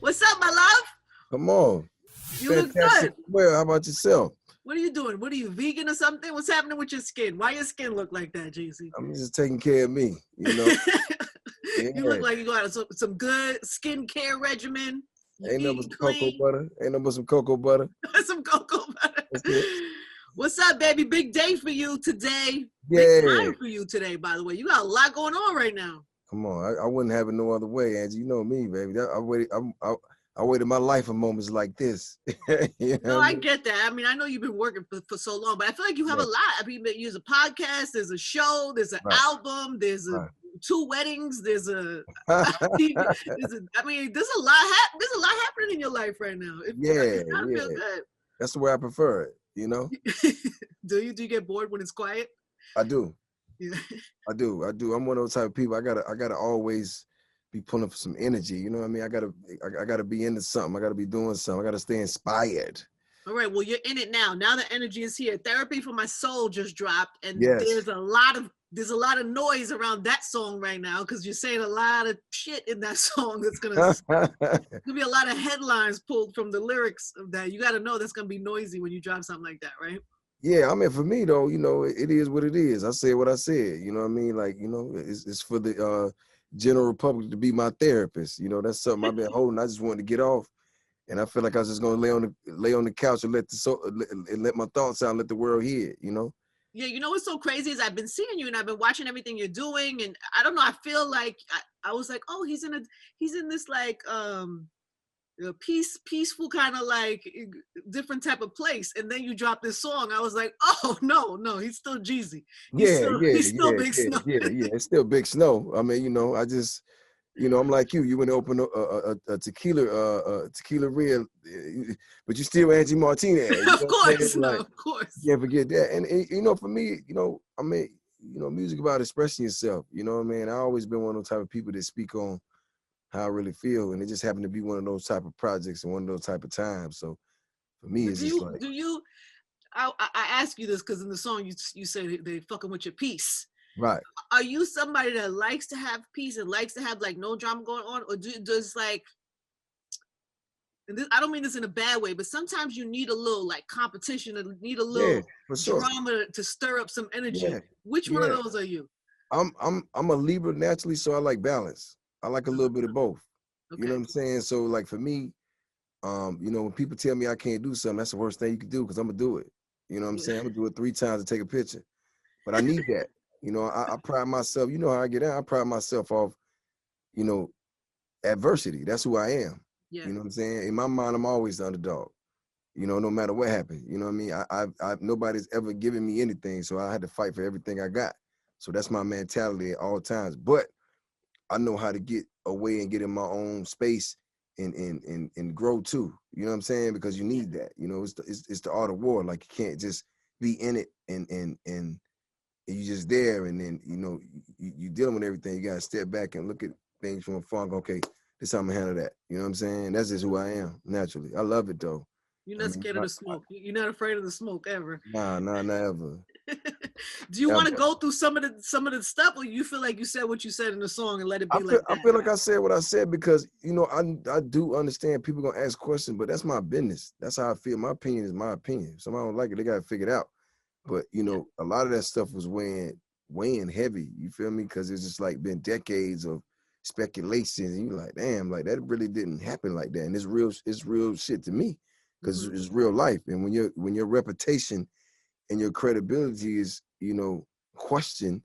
What's up, my love? Come on. You look Fantastic. good. Well, how about yourself? What are you doing? What are you, vegan or something? What's happening with your skin? Why your skin look like that, Jeezy? I'm just taking care of me, you know? You Yeah. look like you got some good skincare regimen. You Ain't no eat but some cocoa clean. butter. Ain't no but some cocoa butter. Some cocoa butter. That's it. What's up, baby? Big day for you today. Yeah. Big time for you today, by the way. You got a lot going on right now. Come on. I wouldn't have it no other way, Angie. You know me, baby. I waited my life for moments like this. You know No, what I mean? get that. I mean, I know you've been working for so long, but I feel like you have a Yeah. lot. I mean, there's a podcast, there's a show, there's an Right. album, there's Right. 2 weddings, there's a TV, I mean, there's a lot happening in your life right now. Yeah, It's gotta feel yeah. good. That's the way I prefer it, you know? Do you get bored when it's quiet? I do. Yeah. I do. I'm one of those type of people. I gotta always be pulling for some energy. You know what I mean? I gotta be into something. I gotta be doing something. I gotta stay inspired. All right. Well, you're in it now. Now the energy is here. Therapy for My Soul just dropped, and Yes. there's a lot of noise around that song right now because you're saying a lot of shit in that song. That's gonna be a lot of headlines pulled from the lyrics of that. You got to know that's gonna be noisy when you drop something like that, right? Yeah, I mean, for me though, you know, it is what it is. I said what I said. You know what I mean? Like, you know, it's for the general public to be my therapist. You know, that's something I've been holding. I just wanted to get off, and I feel like I was just gonna lay on the couch and let my thoughts out, and let the world hear it. You know? Yeah, you know what's so crazy is I've been seeing you and I've been watching everything you're doing, and I don't know. I feel like I was like, oh, he's in this like peaceful kind of like different type of place, and then you drop this song. I was like, oh no, he's still Jeezy. He's still Big Snow. Yeah. It's still Big Snow. I mean, you know, I just, you know, I'm like you. You want to open a tequila real, but you still Angie Martinez. You know Of course, like, of course. You can't forget that. And you know, for me, you know, I mean, you know, music about expressing yourself. You know what I mean? I always been one of those type of people that speak on how I really feel, and it just happened to be one of those type of projects and one of those type of times. So for me, it's just like, I ask you this because in the song you say they fucking with your peace. right. Are you somebody that likes to have peace and likes to have like no drama going on, or does like? And this, I don't mean this in a bad way, but sometimes you need a little like competition and need a little For sure. drama to stir up some energy. Yeah, Which one of those are you? I'm a Libra naturally, so I like balance. I like a little bit of both. Okay. You know what I'm saying? So like for me, you know, when people tell me I can't do something, that's the worst thing you can do because I'm gonna do it. You know what I'm saying? I'm gonna do it 3 times to take a picture. But I need that. You know, I pride myself, you know how I get out. I pride myself off, you know, adversity. That's who I am. Yeah. You know what I'm saying? In my mind, I'm always the underdog. You know, no matter what happened. You know what I mean? I've nobody's ever given me anything, so I had to fight for everything I got. So that's my mentality at all times. But I know how to get away and get in my own space and grow too. You know what I'm saying? Because you need that. You know, it's the art of war. Like you can't just be in it and you just there, and then you know you dealing with everything. You gotta step back and look at things from afar and go, okay, this is how I'm gonna handle that. You know what I'm saying? That's just who I am naturally. I love it though. You're not scared of the smoke. You're not afraid of the smoke ever. Nah, never. Do you want to go through some of the stuff, or you feel like you said what you said in the song and let it be I feel like I said what I said because you know I do understand people gonna ask questions, but that's my business. That's how I feel. My opinion is my opinion. If somebody don't like it, they gotta figure it out. But you know, a lot of that stuff was weighing heavy. You feel me? Because it's just like been decades of speculation, and you're like, damn, like that really didn't happen like that. And it's real shit to me because it's real life. And when your reputation and your credibility is, you know, questioned,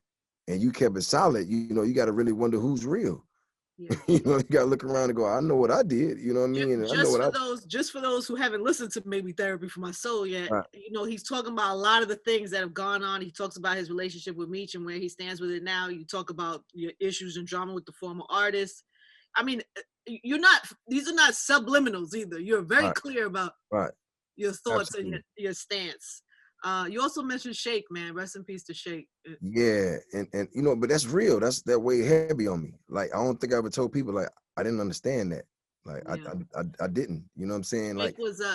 and you kept it solid, you know, you got to really wonder who's real. Yeah. You know, you got to look around and go, I know what I did. You know what I mean? And just for those who haven't listened to maybe Therapy for My Soul yet, right. You know, he's talking about a lot of the things that have gone on. He talks about his relationship with Meech and where he stands with it now. You talk about your issues and drama with the former artist. I mean, these are not subliminals either. You're very clear about your thoughts and your stance. You also mentioned Shake, man. Rest in peace to Shake. Yeah, and you know, but that's real. That weighed heavy on me. Like I don't think I ever told people like I didn't understand that. Like I didn't. You know what I'm saying?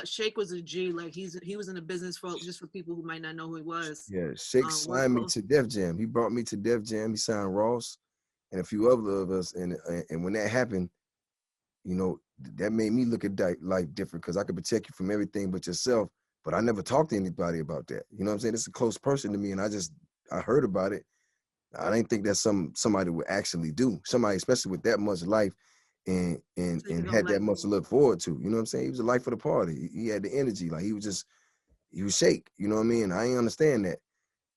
Shake was a G. Like he was in the business for people who might not know who he was. Yeah, Shake signed me to Def Jam. He brought me to Def Jam. He signed Ross and a few other of us. And when that happened, you know, that made me look at life different because I could protect you from everything but yourself. But I never talked to anybody about that. You know what I'm saying? It's a close person to me, and I heard about it. I didn't think that's somebody would actually do. Somebody, especially with that much life and had that much to look forward to. You know what I'm saying? He was the life of the party. He had the energy. Like he was shake. You know what I mean? I ain't understand that.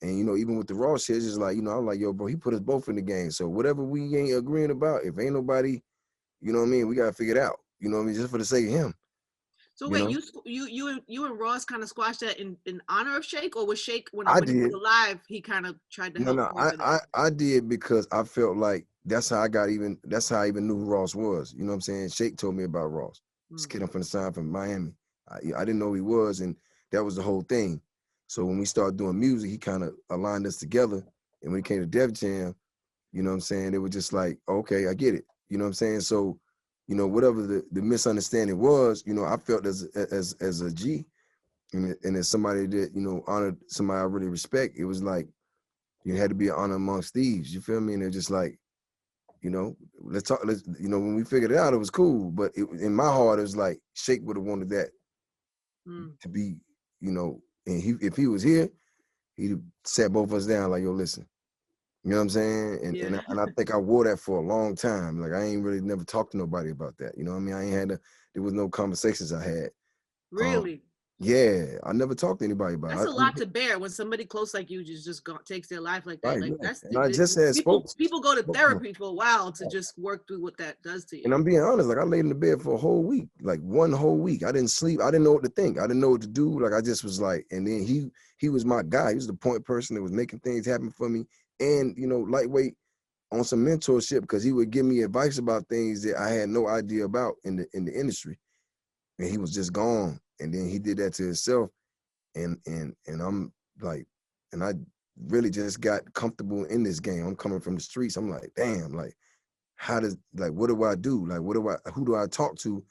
And you know, even with the raw shit, it's just like, you know, I'm like, yo, bro, he put us both in the game. So whatever we ain't agreeing about, if ain't nobody, you know what I mean, we gotta figure it out. You know what I mean? Just for the sake of him. So wait, you and Ross kind of squashed that in honor of Shake, or was Shake when I he was did. alive, he kind of tried to help? No, I did because I felt like that's how I even knew who Ross was. You know what I'm saying? Shake told me about Ross. This kid I'm from the side from Miami. I didn't know who he was, and that was the whole thing. So when we started doing music, he kind of aligned us together. And when it came to Def Jam, you know what I'm saying? It was just like, okay, I get it. You know what I'm saying? So, you know, whatever the misunderstanding was, you know, I felt as a G and as somebody that, you know, honored somebody I really respect, it was like, you had to be an honor amongst thieves. You feel me? And they're just like, you know, let's talk. You know, when we figured it out, it was cool. But in my heart, it was like Shake would have wanted that to be, you know, and if he was here, he'd sat both of us down like, yo, listen. You know what I'm saying? And I think I wore that for a long time. Like I ain't really never talked to nobody about that. You know what I mean? I ain't had there was no conversations I had. Really? Yeah, I never talked to anybody about it. That's a lot to bear when somebody close like you just takes their life like that. Right, Like yeah. that's And I just had people go to therapy for a while to just work through what that does to you. And I'm being honest, like I laid in the bed for a whole week, like one whole week. I didn't sleep. I didn't know what to think. I didn't know what to do. Like I just was like, and then he was my guy. He was the point person that was making things happen for me. And you know, lightweight on some mentorship because he would give me advice about things that I had no idea about in the industry. And he was just gone. And then he did that to himself. And I'm like, and I really just got comfortable in this game. I'm coming from the streets. I'm like, damn, like, what do I do? Like, who do I talk to?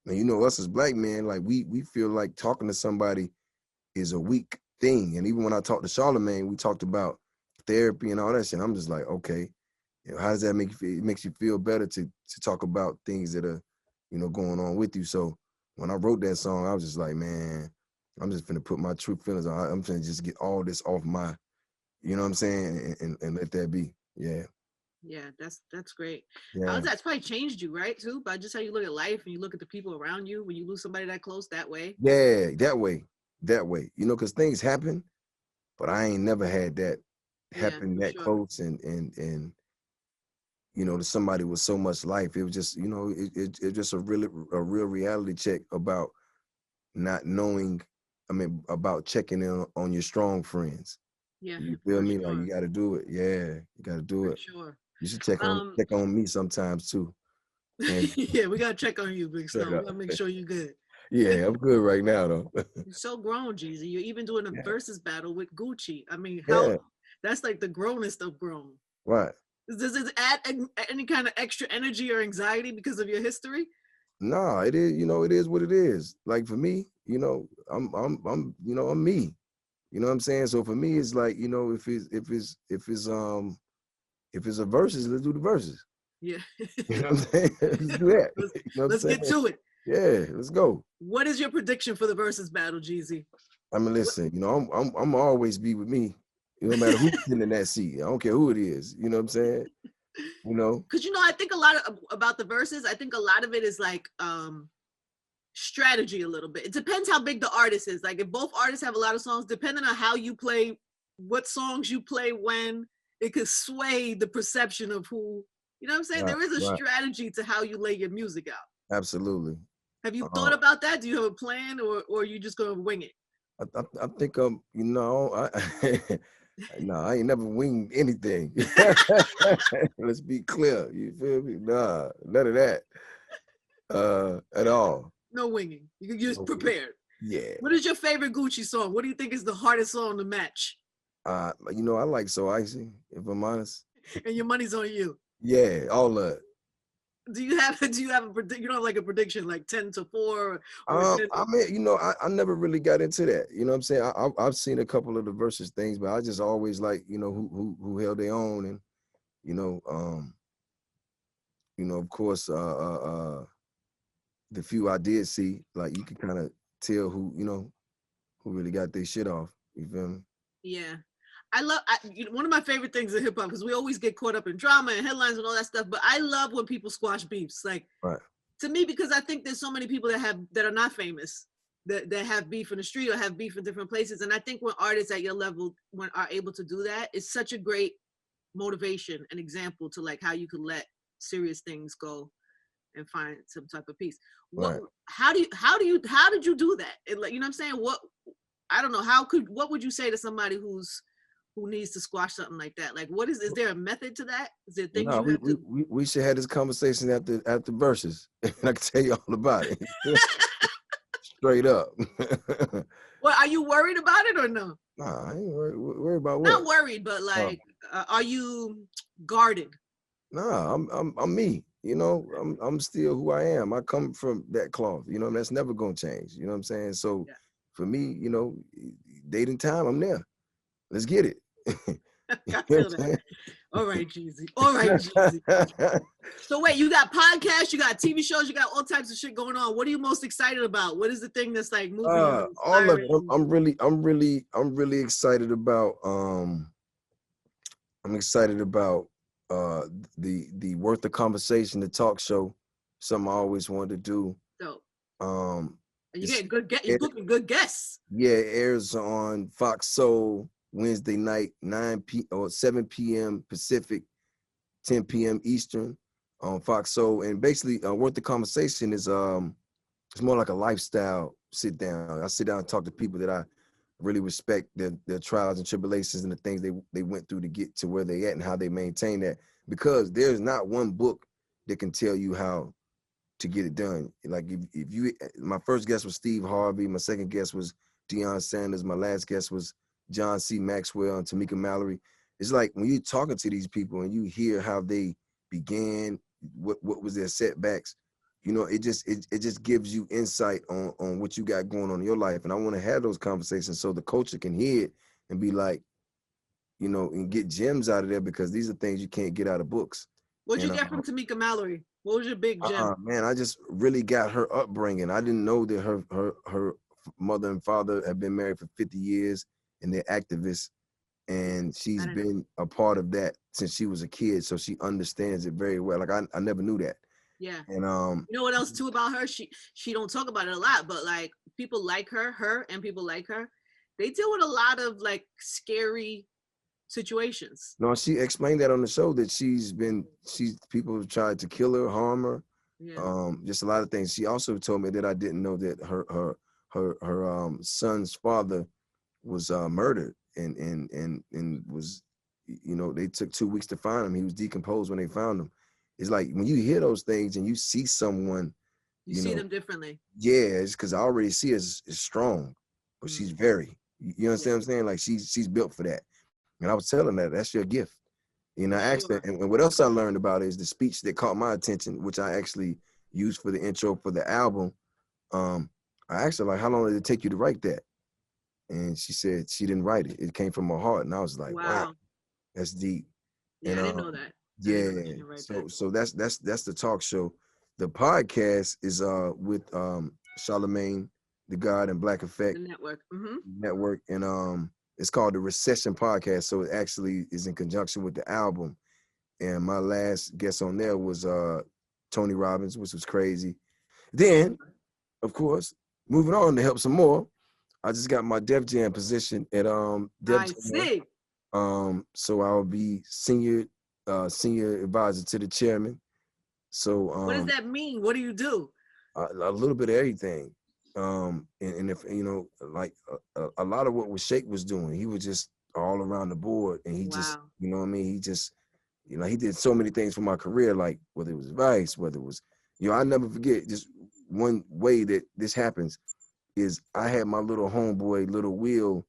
And you know, us as black men, like we feel like talking to somebody is a weak thing. And even when I talked to Charlamagne, we talked about therapy and all that shit. I'm just like, okay, you know, how does that make you feel? It makes you feel better to talk about things that are, you know, going on with you. So when I wrote that song, I was just like, man, I'm just finna put my true feelings on. I'm finna just get all this off my, you know what I'm saying, and let that be. Yeah. Yeah, that's great. Yeah. That's probably changed you, right? Too, by just how you look at life and you look at the people around you when you lose somebody that close that way. Yeah, that way. You know, because things happen, but I ain't never had that happen that close and you know, to somebody with so much life. It was just, you know, it just a real reality check about not knowing, about checking in on your strong friends. Yeah. You feel me? Like you gotta do it. Yeah, you gotta do it. Sure. You should check on me sometimes too. And yeah, we gotta check on you, Big Snow. We gotta make sure you're good. Yeah, I'm good right now though. You're so grown, Jeezy. You're even doing a versus battle with Gucci. I mean, Yeah. that's like the grownest of grown. Right. Does it add any kind of extra energy or anxiety because of your history? No, it is, you know, it is what it is. Like for me, you know, I'm you know, I'm me. You know what I'm saying? So for me, it's like, you know, if it's a versus, let's do the verses. Yeah. You know what I'm saying? Let's do that. You know let's get to it. Yeah, let's go. What is your prediction for the versus battle, Jeezy? I mean, listen, you know, I'm always be with me. It don't matter who's sitting in that seat. I don't care who it is. You know what I'm saying? You know, because you know, I think a lot about the verses. I think a lot of it is like strategy a little bit. It depends how big the artist is. Like if both artists have a lot of songs, depending on how you play, what songs you play when, it could sway the perception of who. You know what I'm saying? There is a strategy to how you lay your music out. Absolutely. Have you thought about that? Do you have a plan, or are you just gonna wing it? I think you know, no, I ain't never winged anything. Let's be clear. You feel me? Nah, none of that. At all. No winging. You're just prepared. Yeah. What is your favorite Gucci song? What do you think is the hardest song to match? You know, I like So Icy, if I'm honest. And your money's on you. Yeah, all of it. Do you have a you don't have like a prediction like 10-4 or 10 I mean, you know, I never really got into that. You know what I'm saying? I've seen a couple of the versus things, but I just always like, you know, who held their own, and you know, of course, the few I did see, like you can kind of tell who, you know, who really got their shit off. You feel me? Yeah. One of my favorite things in hip hop, because we always get caught up in drama and headlines and all that stuff, but I love when people squash beefs. Like, Right. to me, because I think there's so many people that are not famous that have beef in the street or have beef in different places. And I think when artists at your level are able to do that, it's such a great motivation and example to like how you could let serious things go and find some type of peace. Right. How did you do that? You know what I'm saying? I don't know, what would you say to somebody who needs to squash something like that? Like, is there a method to that? Is there things you have to? We should have this conversation after Verzuz, and I can tell you all about it. Straight up. Well, are you worried about it or no? Nah, I ain't worried about what. Not worried, but like, are you guarded? Nah, I'm me. You know, I'm still who I am. I come from that cloth. You know, and that's never gonna change. You know what I'm saying? So, for me, you know, dating time, I'm there. Let's get it. I feel that. All right, Jeezy. All right, Jeezy. So wait, you got podcasts, you got TV shows, you got all types of shit going on. What are you most excited about? What is the thing that's like moving you? All of them. I'm really excited about. I'm excited about the Worth the Conversation, the talk show. Something I always wanted to do. Dope. And you get you're booking good guests. Yeah, it airs on Fox Soul Wednesday night, 7 p.m. Pacific, 10 p.m. Eastern on Fox Soul. And basically, Worth the Conversation is it's more like a lifestyle sit down. I sit down and talk to people that I really respect their trials and tribulations and the things they went through to get to where they at and how they maintain that. Because there's not one book that can tell you how to get it done. Like if you, my first guest was Steve Harvey. My second guest was Deion Sanders. My last guest was John C. Maxwell and Tamika Mallory. It's like when you're talking to these people and you hear how they began, what was their setbacks, you know, it just gives you insight on what you got going on in your life. And I want to have those conversations so the culture can hear it and be like, you know, and get gems out of there, because these are things you can't get out of books. What'd you get from Tamika Mallory? What was your big gem? Man, I just really got her upbringing. I didn't know that her mother and father have been married for 50 years and they're activists. And she's been a part of that since she was a kid. So she understands it very well. Like I never knew that. Yeah. And you know what else too about her? She don't talk about it a lot, but like people like her and people like her, they deal with a lot of like scary situations. No, she explained that on the show that people have tried to kill her, harm her, just a lot of things. She also told me that I didn't know that her son's father was murdered and was, you know, they took 2 weeks to find him. He was decomposed when they found him. It's like when you hear those things and you see someone, you see them differently. Yeah, it's because I already see her as strong, but she's very, you understand what I'm saying? Like she's built for that. And I was telling her that's your gift. You know, I asked her, and what else I learned about it is the speech that caught my attention, which I actually used for the intro for the album. I asked her, like, how long did it take you to write that? And she said she didn't write it. It came from her heart. And I was like, wow, that's deep. Yeah, and, I didn't know that. Yeah. So that's the talk show. The podcast is with Charlemagne the God and Black Effect. The network. Network. And it's called the Recession Podcast. So it actually is in conjunction with the album. And my last guest on there was Tony Robbins, which was crazy. Then, of course, moving on to help some more, I just got my Def Jam position at Def Jam. So I'll be senior advisor to the chairman. So what does that mean? What do you do? A little bit of everything. And if you know, like a lot of what Shake was doing, he was just all around the board, and he just, you know what I mean, he just, you know, he did so many things for my career, like whether it was advice, whether it was, you know, I never forget just one way that this happens is I had my little homeboy, Little Will,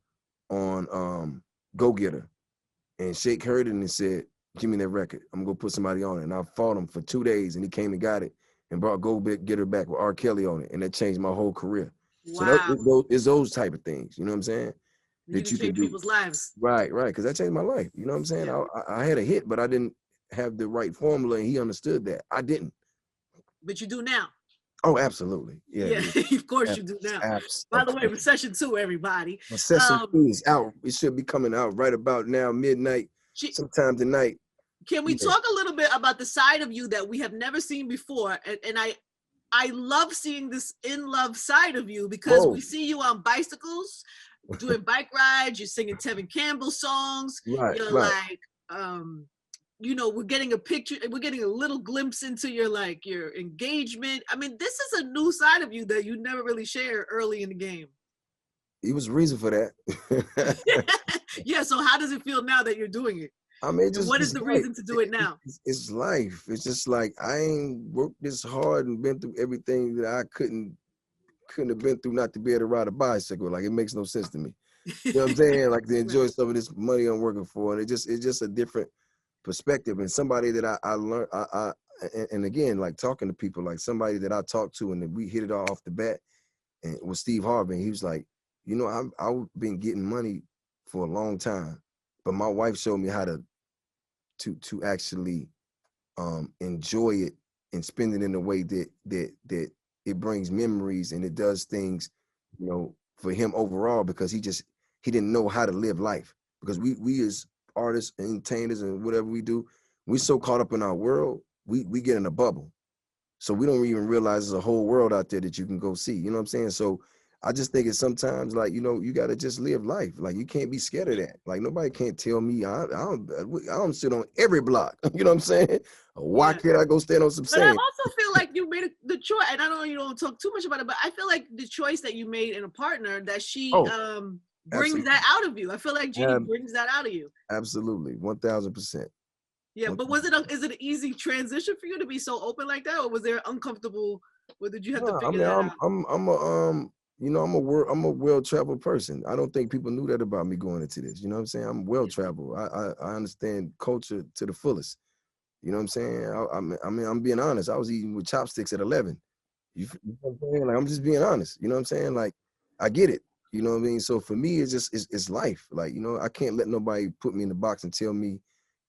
on Go Getter, and Shake heard it and said, give me that record, I'm gonna go put somebody on it. And I fought him for 2 days, and he came and got it and brought Go Getter back with R. Kelly on it, and that changed my whole career. Wow. So it's those type of things, you know what I'm saying? That you can change people's lives. Right, because that changed my life. You know what I'm saying? Yeah. I had a hit, but I didn't have the right formula, and he understood that. I didn't. But you do now. Oh, absolutely. Yeah, of course you do now. By the way, Recession 2, everybody. Recession 2 is out. It should be coming out right about now, midnight, sometime tonight. Can we talk a little bit about the side of you that we have never seen before? And I love seeing this in love side of you, because we see you on bicycles, doing bike rides, you're singing Tevin Campbell songs. You're like, you know, we're getting a picture, we're getting a little glimpse into your engagement. I mean, this is a new side of you that you never really shared early in the game. It was a reason for that. Yeah, so how does it feel now that you're doing it? I mean, what is the reason to do it now? It's life. It's just like, I ain't worked this hard and been through everything that I couldn't have been through not to be able to ride a bicycle. Like, it makes no sense to me. You know what I'm saying? Like, to enjoy some of this money I'm working for. And it's just a different perspective. And somebody that I learned, and again, like talking to people, like somebody that I talked to and that we hit it off the bat, and it was Steve Harvey. And he was like, you know, I've been getting money for a long time, but my wife showed me how to actually enjoy it and spend it in a way that it brings memories and it does things, you know, for him overall, because he didn't know how to live life. Because we as artists, entertainers, and whatever we do, we're so caught up in our world, we get in a bubble. So we don't even realize there's a whole world out there that you can go see. You know what I'm saying? So I just think it's sometimes like, you know, you got to just live life. Like, you can't be scared of that. Like, nobody can't tell me I don't sit on every block. You know what I'm saying? Why can't I go stand on some sand? But I also feel like you made the choice, and I know you don't talk too much about it, but I feel like the choice that you made in a partner, that she brings that out of you. I feel like Jeannie brings that out of you. Absolutely, 1000%. Yeah, but is it an easy transition for you to be so open like that, or was there uncomfortable? Or did you have to figure that out? I'm a well-traveled person. I don't think people knew that about me going into this. You know what I'm saying? I'm well-traveled. I understand culture to the fullest. You know what I'm saying? I mean, I'm being honest. I was eating with chopsticks at 11. You know what I'm saying? Like, I'm just being honest. You know what I'm saying? Like, I get it. You know what I mean? So for me, it's life. Like, you know, I can't let nobody put me in the box and tell me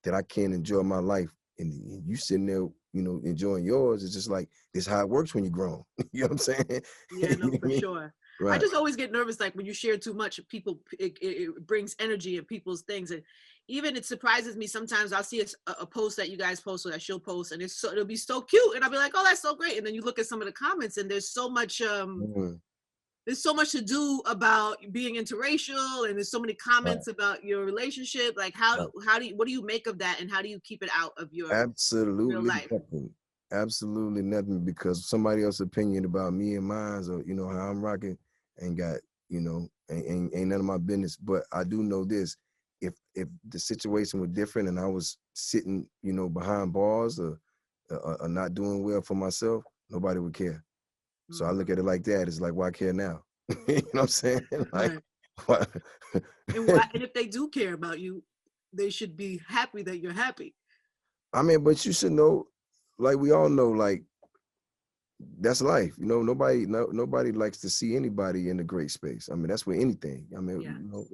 that I can't enjoy my life. And you sitting there, you know, enjoying yours. It's just like, this is how it works when you're grown. You know what I'm saying? Yeah, no, for sure. Right. I just always get nervous, like when you share too much, people, it brings energy in people's things. And even it surprises me sometimes. I'll see a post that you guys post or that she'll post, and it'll be so cute. And I'll be like, oh, that's so great. And then you look at some of the comments and there's so much, there's so much to do about being interracial, and there's so many comments about your relationship. Like, what do you make of that, and how do you keep it out of your real life? Nothing. Absolutely nothing, because somebody else's opinion about me and mine, or, you know, how I'm rocking, ain't got, you know, ain't none of my business. But I do know this: if the situation was different and I was sitting, you know, behind bars or not doing well for myself, nobody would care. So I look at it like that. It's like, why care now? You know what I'm saying? Like, right. And if they do care about you, they should be happy that you're happy. I mean, but you should know, like, we all know, like, that's life. You know, nobody likes to see anybody in a great space. I mean, that's with anything. I mean, you know,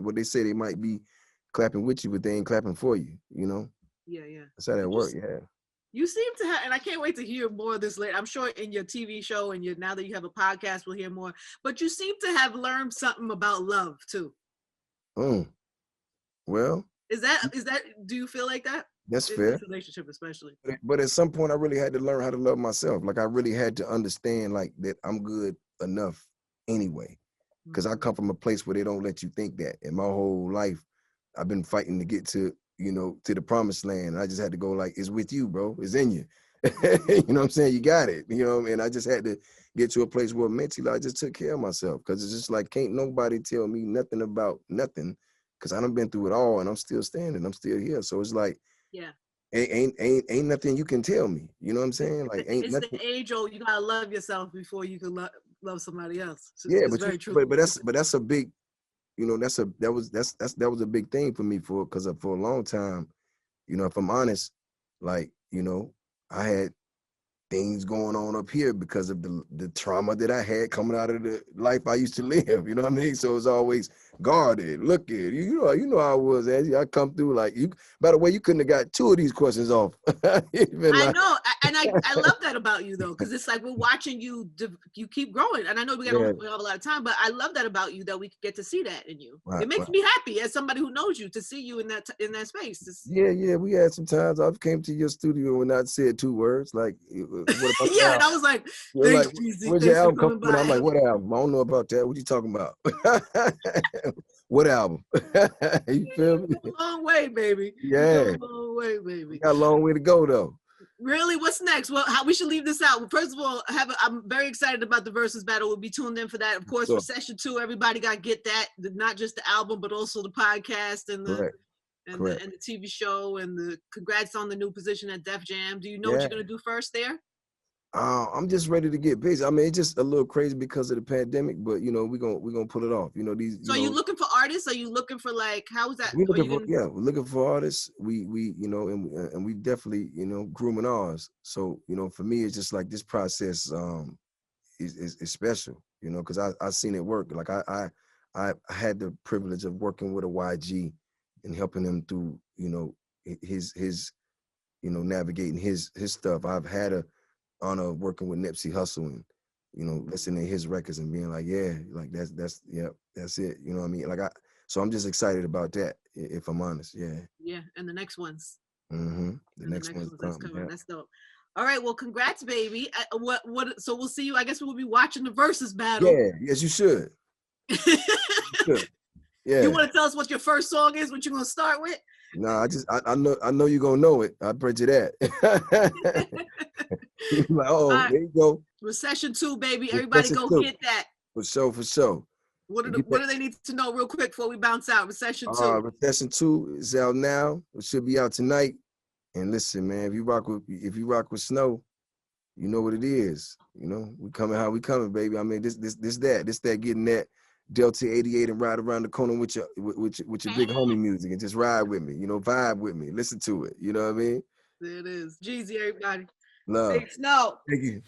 what they say, they might be clapping with you, but they ain't clapping for you, you know? Yeah. That's how that works, yeah. You seem to have, and I can't wait to hear more of this later. I'm sure in your TV show and now that you have a podcast, we'll hear more. But you seem to have learned something about love too. Well, is that? Do you feel like that? That's fair. This relationship, especially. But at some point, I really had to learn how to love myself. Like, I really had to understand, like, that I'm good enough anyway. Because I come from a place where they don't let you think that. And my whole life, I've been fighting to get to, you know, to the promised land. I just had to go like, it's with you, bro. It's in you. You know what I'm saying? You got it. You know what I mean? I just had to get to a place where mentally I just took care of myself. Because it's just like, can't nobody tell me nothing about nothing. Because I done been through it all and I'm still standing. I'm still here. So it's like, ain't nothing you can tell me. You know what I'm saying? Like, ain't nothing. The age old, you gotta love yourself before you can love somebody else. It's very true. But that's a big, you know, that was a big thing for me because for a long time, you know, if I'm honest, like, you know, I had things going on up here because of the trauma that I had coming out of the life I used to live. You know what I mean? So it's always guarded, look at you know how I was, Angie. I come through like you. By the way, you couldn't have got 2 of these questions off. I know, and I love that about you though, because it's like we're watching you. You keep growing, and I know we don't have a lot of time, but I love that about you that we get to see that in you. It makes me happy as somebody who knows you to see you in that space. Yeah. We had some times I've came to your studio and not said 2 words. Like, what about yeah, and I was like, thanks, like, Jeezy, where's your album coming by? I'm like, what album? I don't know about that. What you talking about? What album? You feel me? A long way, baby. Yeah. A long way, baby. We got a long way to go though. Really? What's next? Well, we should leave this out. First of all, I'm very excited about the Verzuz battle. We'll be tuned in for that. Of course, sure. Recession 2, everybody got to get that. Not just the album, but also the podcast and the the TV show, and the congrats on the new position at Def Jam. Do you know what you're going to do first there? I'm just ready to get busy. I mean, it's just a little crazy because of the pandemic, but you know, we're gonna pull it off. You know, these. So are you looking for artists? Are you looking for like how is that? We're looking for artists. We you know, and we definitely, you know, grooming ours. So you know, for me, it's just like this process is special. You know, because I seen it work. Like I had the privilege of working with a YG and helping him through, you know, his you know, navigating his stuff. I've had a honor of working with Nipsey Hussle and, you know, listening to his records and being like, yeah, like that's it. You know what I mean? Like so I'm just excited about that, if I'm honest. Yeah. Yeah, and the next ones. Mm-hmm. The next one's coming. Yeah. That's dope. All right, well, congrats, baby. So we'll see you. I guess we'll be watching the Verzuz battle. Yeah, yes, you should. You should. Yeah. You want to tell us what your first song is? What you're gonna start with? No, I know you're gonna know it. I bet you that. Like, there you go. Recession 2, baby. Everybody go get that. For sure. What do they need to know real quick before we bounce out? Recession 2. Recession 2 is out now. It should be out tonight. And listen, man, if you rock with Snow, you know what it is. You know, we coming how we coming, baby. I mean, this that getting that Delta 88 and ride around the corner with your big homie music and just ride with me, you know, vibe with me, listen to it. You know what I mean? There it is. Jeezy, everybody. Love. Big Snow. Thank you.